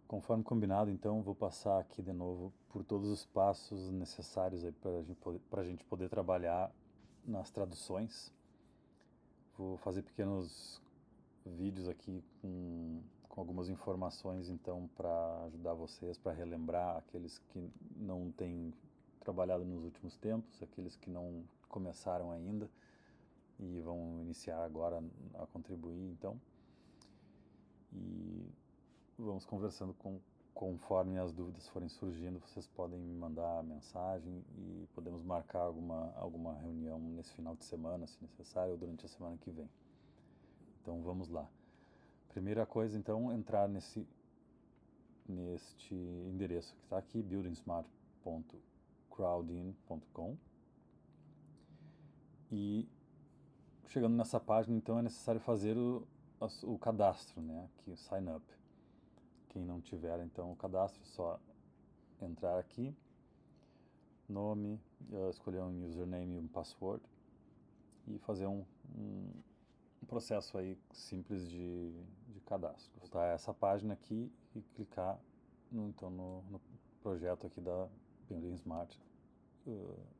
Conforme combinado, então, vou passar aqui de novo por todos os passos necessários para a gente poder trabalhar nas traduções. Vou fazer pequenos vídeos aqui com algumas informações, então, para ajudar vocês, para relembrar aqueles que não têm trabalhado nos últimos tempos, aqueles que não começaram ainda e vão iniciar agora a contribuir, então. E vamos conversando conforme as dúvidas forem surgindo, vocês podem me mandar mensagem e podemos marcar alguma reunião nesse final de semana, se necessário, ou durante a semana que vem. Então vamos lá. Primeira coisa, então, entrar neste endereço que está aqui, buildingsmart.crowdin.com. E chegando nessa página, então, é necessário fazer o cadastro, né? Aqui, o sign up. Quem não tiver, então, o cadastro, é só entrar aqui, nome, escolher um username e um password e fazer um processo aí simples de cadastro. Voltar a essa página aqui e clicar no projeto aqui da Building Smart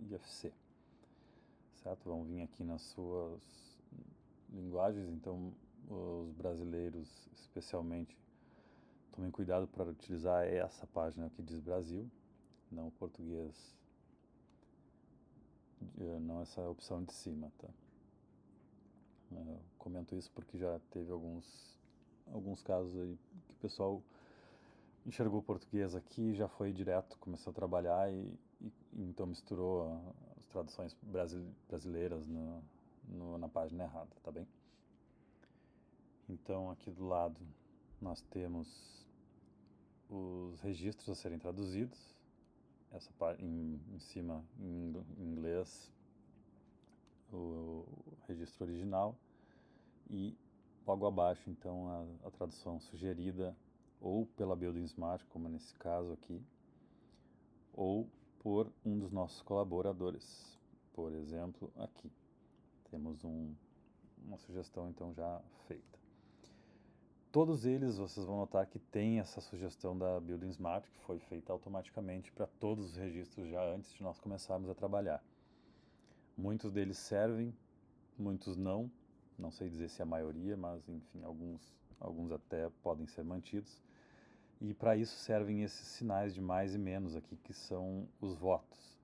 IFC. Certo? Vão vir aqui nas suas linguagens, então os brasileiros especialmente tomem cuidado para utilizar essa página que diz Brasil, não o português, não essa opção de cima, tá? Eu comento isso porque já teve alguns casos aí que o pessoal enxergou o português aqui, já foi direto, começou a trabalhar e então misturou as traduções brasileiras na página errada, tá bem? Então aqui do lado nós temos os registros a serem traduzidos, essa parte em cima em inglês, o registro original, e logo abaixo então a tradução sugerida ou pela Building Smart, como nesse caso aqui, ou por um dos nossos colaboradores. Por exemplo, aqui temos uma sugestão então já feita. Todos eles, vocês vão notar que tem essa sugestão da Building Smart, que foi feita automaticamente para todos os registros já antes de nós começarmos a trabalhar. Muitos deles servem, muitos não sei dizer se a maioria, mas enfim, alguns até podem ser mantidos. E para isso servem esses sinais de mais e menos aqui, que são os votos.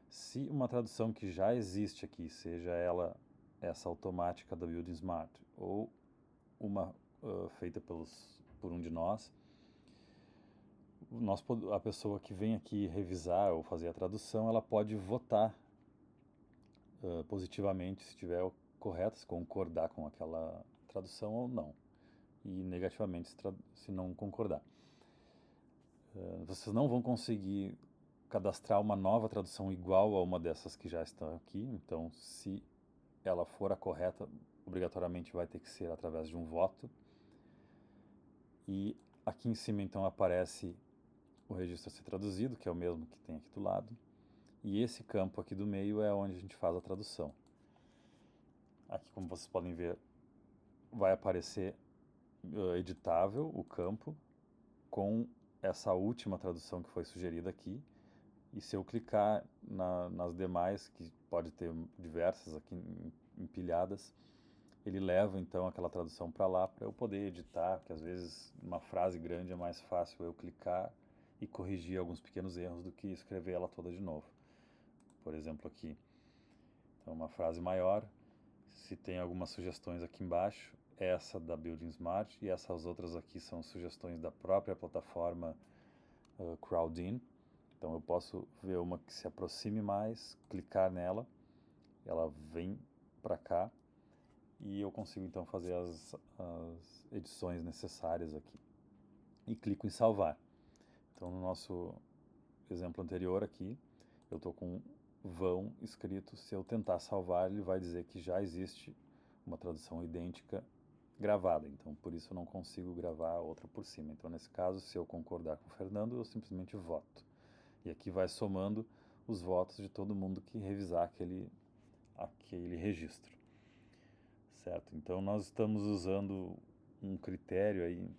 Se uma tradução que já existe aqui, seja ela essa automática da Building Smart ou uma feita por um de nós, a pessoa que vem aqui revisar ou fazer a tradução, ela pode votar positivamente se estiver correto, se concordar com aquela tradução ou não, e negativamente se não concordar. Vocês não vão conseguir cadastrar uma nova tradução igual a uma dessas que já estão aqui, então se ela for a correta, obrigatoriamente vai ter que ser através de um voto. E aqui em cima então aparece o registro a ser traduzido, que é o mesmo que tem aqui do lado, e esse campo aqui do meio é onde a gente faz a tradução. Aqui, como vocês podem ver, vai aparecer editável o campo com essa última tradução que foi sugerida aqui. E se eu clicar nas demais, que pode ter diversas aqui empilhadas, ele leva então aquela tradução para lá para eu poder editar, porque às vezes uma frase grande é mais fácil eu clicar e corrigir alguns pequenos erros do que escrever ela toda de novo. Por exemplo aqui, então uma frase maior, se tem algumas sugestões aqui embaixo, essa da Building Smart e essas outras aqui são sugestões da própria plataforma Crowdin. Então eu posso ver uma que se aproxime mais, clicar nela, ela vem para cá e eu consigo então fazer as edições necessárias aqui. E clico em salvar. Então no nosso exemplo anterior aqui, eu estou com vão escrito, se eu tentar salvar ele vai dizer que já existe uma tradução idêntica gravada, então por isso eu não consigo gravar outra por cima. Então nesse caso, se eu concordar com o Fernando, eu simplesmente voto. E aqui vai somando os votos de todo mundo que revisar aquele registro. Certo? Então nós estamos usando um critério aí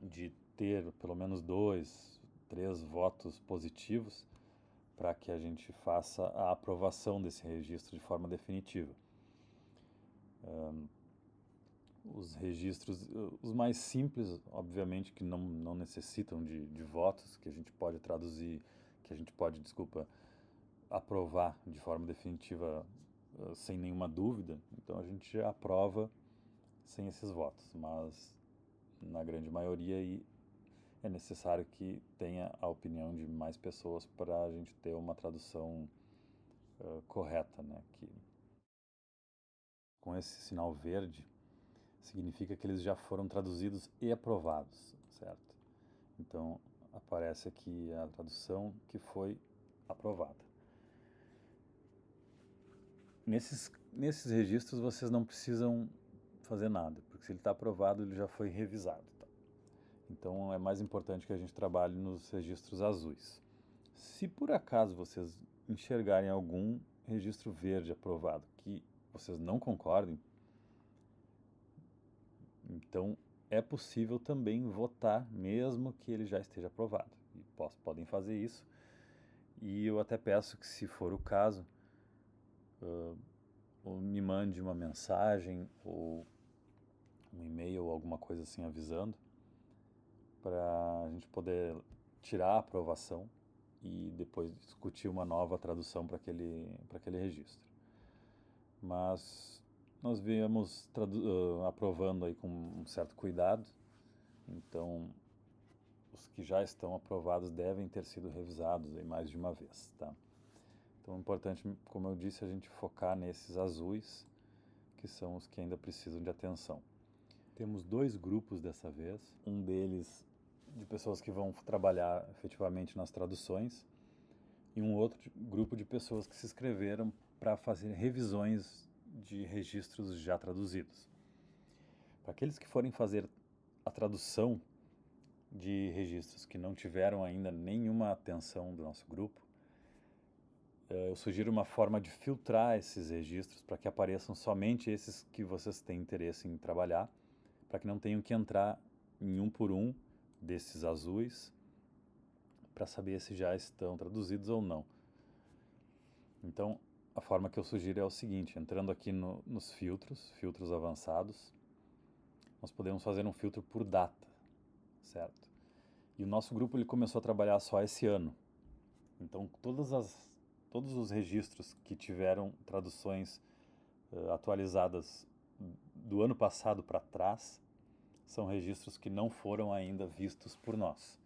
de ter pelo menos 2, 3 votos positivos para que a gente faça a aprovação desse registro de forma definitiva. Os registros, os mais simples, obviamente, que não necessitam de votos, que a gente pode traduzir, que a gente pode, aprovar de forma definitiva sem nenhuma dúvida, então a gente aprova sem esses votos, mas na grande maioria é necessário que tenha a opinião de mais pessoas para a gente ter uma tradução correta, né? Que, com esse sinal verde, significa que eles já foram traduzidos e aprovados, certo? Então, aparece aqui a tradução que foi aprovada. Nesses registros vocês não precisam fazer nada, porque se ele está aprovado, ele já foi revisado. Tá? Então, é mais importante que a gente trabalhe nos registros azuis. Se por acaso vocês enxergarem algum registro verde aprovado que vocês não concordem, então é possível também votar, mesmo que ele já esteja aprovado. E podem fazer isso. E eu até peço que, se for o caso, me mande uma mensagem ou um e-mail ou alguma coisa assim avisando, para a gente poder tirar a aprovação e depois discutir uma nova tradução para aquele registro. Mas nós viemos aprovando aí com um certo cuidado, então os que já estão aprovados devem ter sido revisados aí mais de uma vez, tá? Então é importante, como eu disse, a gente focar nesses azuis, que são os que ainda precisam de atenção. Temos 2 grupos dessa vez, um deles de pessoas que vão trabalhar efetivamente nas traduções e um outro grupo de pessoas que se inscreveram para fazer revisões de registros já traduzidos. Para aqueles que forem fazer a tradução de registros que não tiveram ainda nenhuma atenção do nosso grupo, eu sugiro uma forma de filtrar esses registros para que apareçam somente esses que vocês têm interesse em trabalhar, para que não tenham que entrar em um por um desses azuis para saber se já estão traduzidos ou não. Então, a forma que eu sugiro é o seguinte: entrando aqui nos filtros avançados, nós podemos fazer um filtro por data, certo? E o nosso grupo ele começou a trabalhar só esse ano. Então, todos os registros que tiveram traduções atualizadas do ano passado para trás são registros que não foram ainda vistos por nós.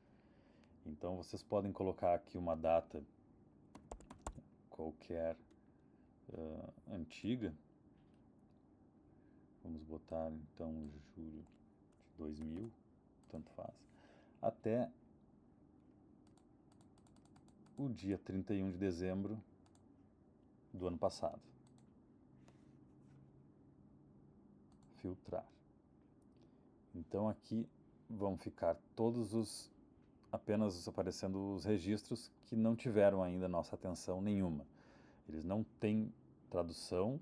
Então, vocês podem colocar aqui uma data qualquer antiga. Vamos botar então julho de 2000, tanto faz, até o dia 31 de dezembro do ano passado. Filtrar. Então aqui vão ficar apenas aparecendo os registros que não tiveram ainda nossa atenção nenhuma. Eles não têm tradução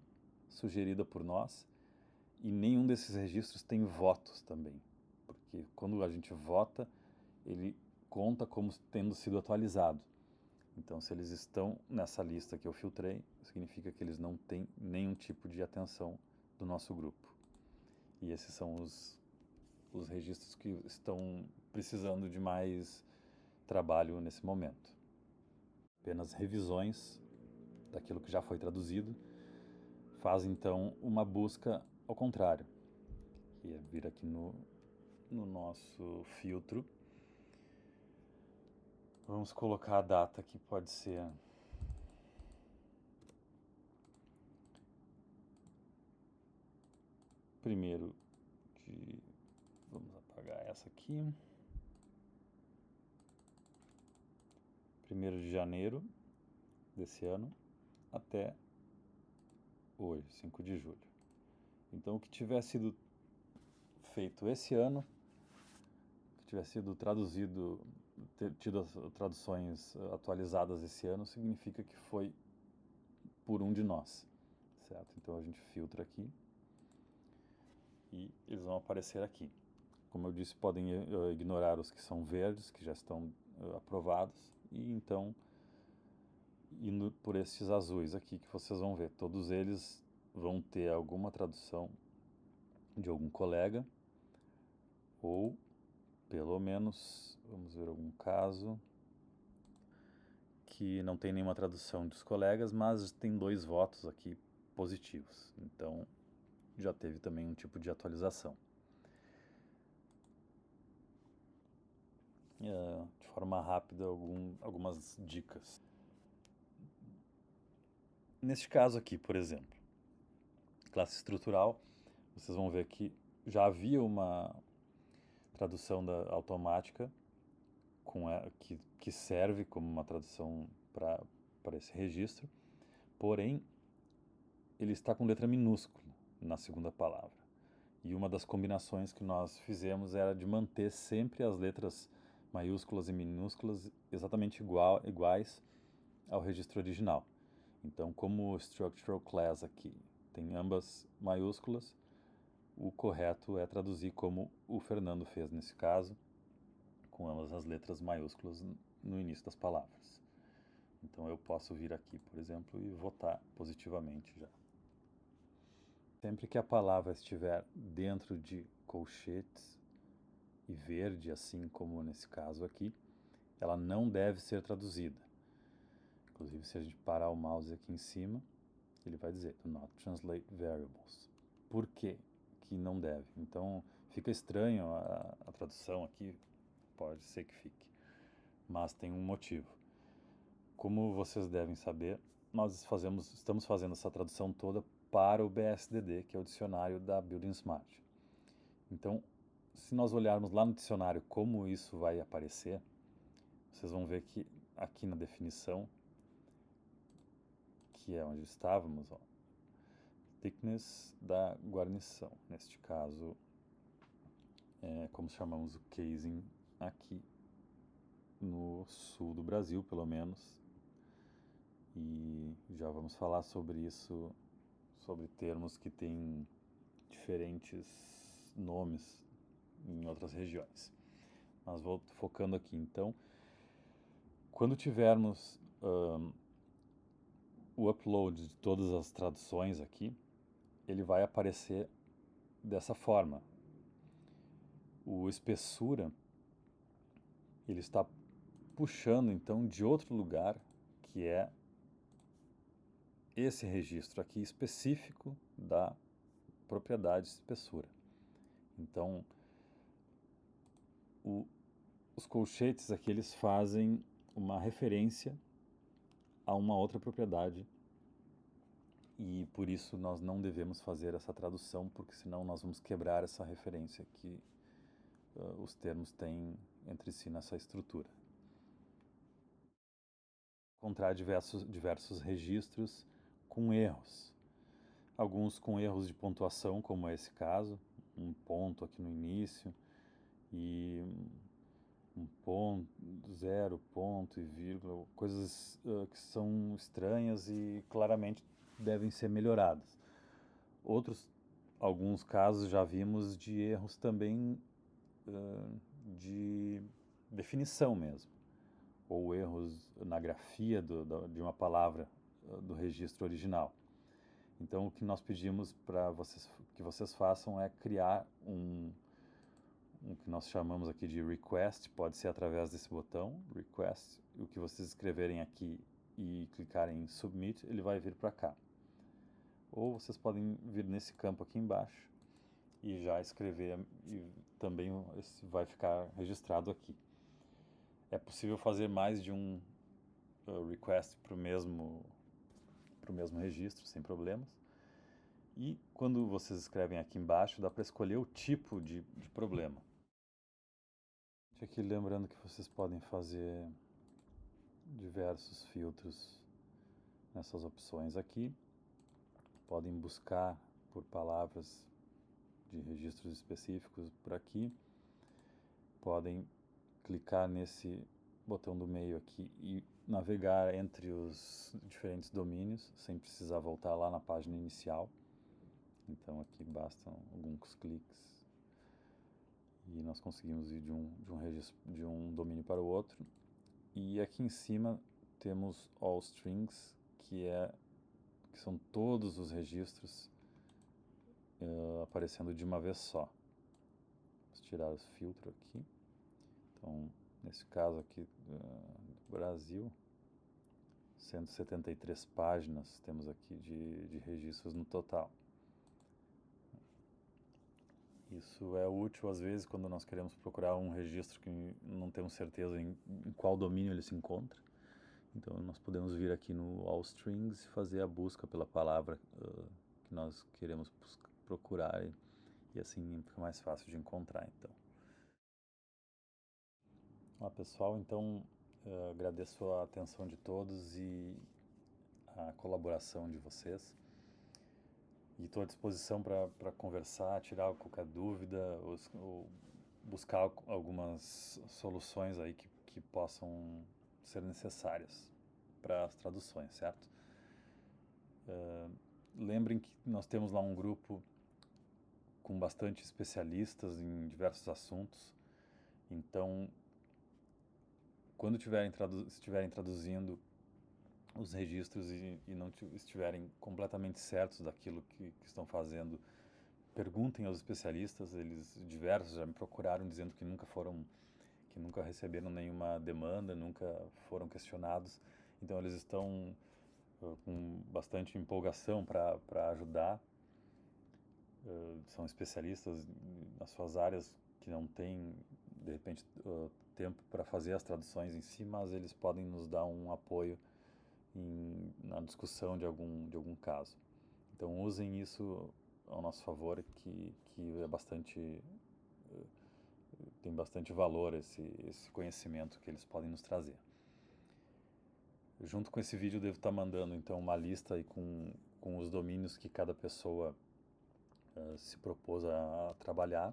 sugerida por nós e nenhum desses registros tem votos também, porque quando a gente vota, ele conta como tendo sido atualizado. Então, se eles estão nessa lista que eu filtrei, significa que eles não têm nenhum tipo de atenção do nosso grupo. E esses são os registros que estão precisando de mais trabalho nesse momento. Apenas revisões daquilo que já foi traduzido. Faz então uma busca ao contrário, que é vir aqui no nosso filtro. Vamos colocar a data que pode ser primeiro de... Vamos apagar essa aqui. 1º de janeiro desse ano até hoje, 5 de julho. Então, o que tiver sido feito esse ano, que tiver sido traduzido, tido as traduções atualizadas esse ano, significa que foi por um de nós, certo? Então a gente filtra aqui e eles vão aparecer aqui. como eu disse, podem ignorar os que são verdes, que já estão aprovados, e então indo por esses azuis aqui que vocês vão ver. Todos eles vão ter alguma tradução de algum colega, ou pelo menos, vamos ver algum caso que não tem nenhuma tradução dos colegas, mas tem 2 votos aqui positivos. Então já teve também um tipo de atualização. De forma rápida, algumas dicas. Neste caso aqui, por exemplo, classe estrutural, vocês vão ver que já havia uma tradução automática que serve como uma tradução para esse registro, porém ele está com letra minúscula na segunda palavra. E uma das combinações que nós fizemos era de manter sempre as letras maiúsculas e minúsculas exatamente iguais ao registro original. Então, como o structural class aqui tem ambas maiúsculas, o correto é traduzir como o Fernando fez nesse caso, com ambas as letras maiúsculas no início das palavras. Então eu posso vir aqui, por exemplo, e votar positivamente já. Sempre que a palavra estiver dentro de colchetes e verde, assim como nesse caso aqui, ela não deve ser traduzida. Inclusive, se a gente parar o mouse aqui em cima, ele vai dizer do not translate variables. Por quê que não deve? Então, fica estranho a tradução aqui, pode ser que fique, mas tem um motivo. Como vocês devem saber, nós estamos fazendo essa tradução toda para o BSDD, que é o dicionário da Building Smart. Então, se nós olharmos lá no dicionário como isso vai aparecer, vocês vão ver que aqui na definição, que é onde estávamos, ó, thickness da guarnição. Neste caso, é como chamamos o casing aqui no sul do Brasil, pelo menos. E já vamos falar sobre isso, sobre termos que têm diferentes nomes em outras regiões. Mas vou focando aqui. Então, quando tivermos o upload de todas as traduções aqui, ele vai aparecer dessa forma. O espessura, ele está puxando então de outro lugar, que é esse registro aqui específico da propriedade espessura. Então, os colchetes aqui eles fazem uma referência a uma outra propriedade e por isso nós não devemos fazer essa tradução, porque senão nós vamos quebrar essa referência que os termos têm entre si nessa estrutura. Encontrar diversos registros com erros. Alguns com erros de pontuação, como é esse caso, um ponto aqui no início e um ponto, 0 ponto e vírgula, coisas que são estranhas e claramente devem ser melhoradas. Alguns casos já vimos de erros também de definição mesmo, ou erros na grafia de uma palavra do registro original. Então, o que nós pedimos para que vocês façam é criar um que nós chamamos aqui de request, pode ser através desse botão, request, o que vocês escreverem aqui e clicarem em submit, ele vai vir para cá. Ou vocês podem vir nesse campo aqui embaixo e já escrever, e também vai ficar registrado aqui. É possível fazer mais de um request para o mesmo registro, sem problemas. E quando vocês escrevem aqui embaixo, dá para escolher o tipo de problema. Aqui lembrando que vocês podem fazer diversos filtros nessas opções aqui. Podem buscar por palavras de registros específicos por aqui. Podem clicar nesse botão do meio aqui e navegar entre os diferentes domínios sem precisar voltar lá na página inicial. Então aqui bastam alguns cliques E nós conseguimos ir de um domínio para o outro. E aqui em cima temos all strings, que são todos os registros aparecendo de uma vez só. Vamos tirar os filtros aqui. Então, nesse caso aqui do Brasil, 173 páginas temos aqui de registros no total. Isso é útil às vezes quando nós queremos procurar um registro que não temos certeza em qual domínio ele se encontra. Então nós podemos vir aqui no All Strings e fazer a busca pela palavra que nós queremos procurar e assim fica mais fácil de encontrar. Então, olá pessoal, então agradeço a atenção de todos e a colaboração de vocês. E estou à disposição para conversar, tirar qualquer dúvida, ou buscar algumas soluções aí que possam ser necessárias para as traduções, certo? Lembrem que nós temos lá um grupo com bastante especialistas em diversos assuntos, então quando estiverem traduzindo os registros e não estiverem completamente certos daquilo que estão fazendo, perguntem aos especialistas. Eles diversos já me procuraram dizendo que nunca receberam nenhuma demanda, nunca foram questionados. Então eles estão com bastante empolgação para ajudar. São especialistas nas suas áreas que não têm, de repente, tempo para fazer as traduções em si, mas eles podem nos dar um apoio na discussão de algum caso. Então usem isso ao nosso favor, que é tem bastante valor esse conhecimento que eles podem nos trazer. Junto com esse vídeo eu devo estar mandando então uma lista aí com os domínios que cada pessoa se propôs a trabalhar.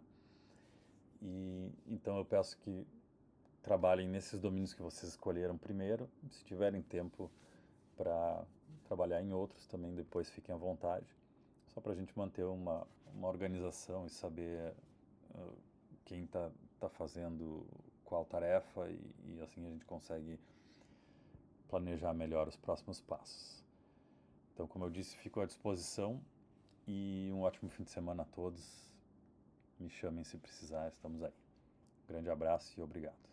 E então eu peço que trabalhem nesses domínios que vocês escolheram primeiro. Se tiverem tempo para trabalhar em outros também, depois fiquem à vontade. Só para a gente manter uma organização e saber quem está fazendo qual tarefa e assim a gente consegue planejar melhor os próximos passos. Então, como eu disse, fico à disposição e um ótimo fim de semana a todos. Me chamem se precisar, estamos aí. Grande abraço e obrigado.